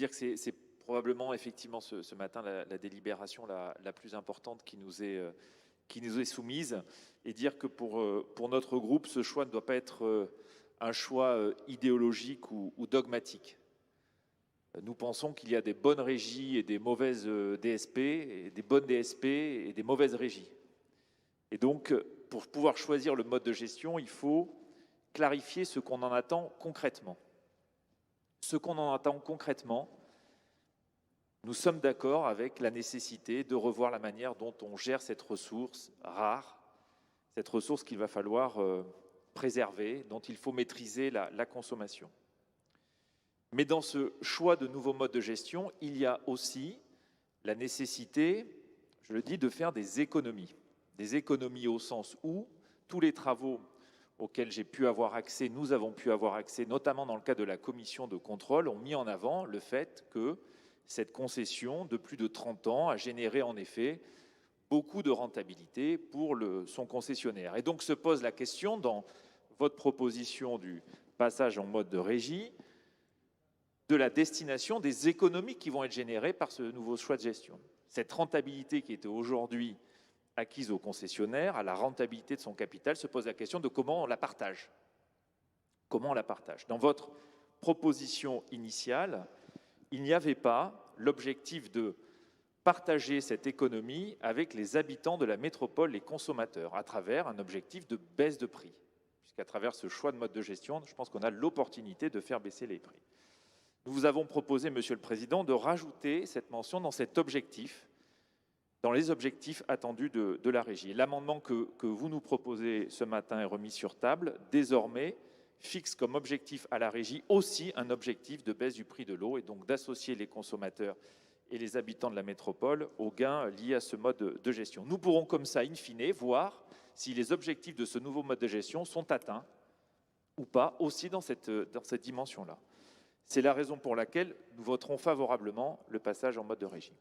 dire que c'est probablement effectivement ce matin la délibération la plus importante qui nous est soumise, et dire que pour notre groupe, ce choix ne doit pas être un choix idéologique ou dogmatique. Nous pensons qu'il y a des bonnes régies et des mauvaises DSP, et des bonnes DSP et des mauvaises régies. Et donc, pour pouvoir choisir le mode de gestion, il faut clarifier ce qu'on en attend concrètement. Ce qu'on en attend concrètement, nous sommes d'accord avec la nécessité de revoir la manière dont on gère cette ressource rare, cette ressource qu'il va falloir préserver, dont il faut maîtriser la consommation. Mais dans ce choix de nouveaux modes de gestion, il y a aussi la nécessité, je le dis, de faire des économies. Des économies au sens où tous les travaux auxquels j'ai pu avoir accès, nous avons pu avoir accès, notamment dans le cadre de la commission de contrôle, ont mis en avant le fait que cette concession de plus de 30 ans a généré en effet beaucoup de rentabilité pour son concessionnaire. Et donc se pose la question, dans votre proposition du passage en mode de régie, de la destination des économies qui vont être générées par ce nouveau choix de gestion. Cette rentabilité qui était aujourd'hui acquise au concessionnaire, à la rentabilité de son capital, se pose la question de comment on la partage. Comment on la partage. Dans votre proposition initiale, il n'y avait pas l'objectif de partager cette économie avec les habitants de la métropole, les consommateurs, à travers un objectif de baisse de prix. Puisqu'à travers ce choix de mode de gestion, je pense qu'on a l'opportunité de faire baisser les prix. Nous vous avons proposé, Monsieur le Président, de rajouter cette mention dans cet objectif, dans les objectifs attendus de la régie. L'amendement que vous nous proposez ce matin est remis sur table, désormais fixe comme objectif à la régie aussi un objectif de baisse du prix de l'eau et donc d'associer les consommateurs et les habitants de la métropole aux gains liés à ce mode de gestion. Nous pourrons comme ça, in fine, voir si les objectifs de ce nouveau mode de gestion sont atteints ou pas aussi dans cette dimension-là. C'est la raison pour laquelle nous voterons favorablement le passage en mode de régie.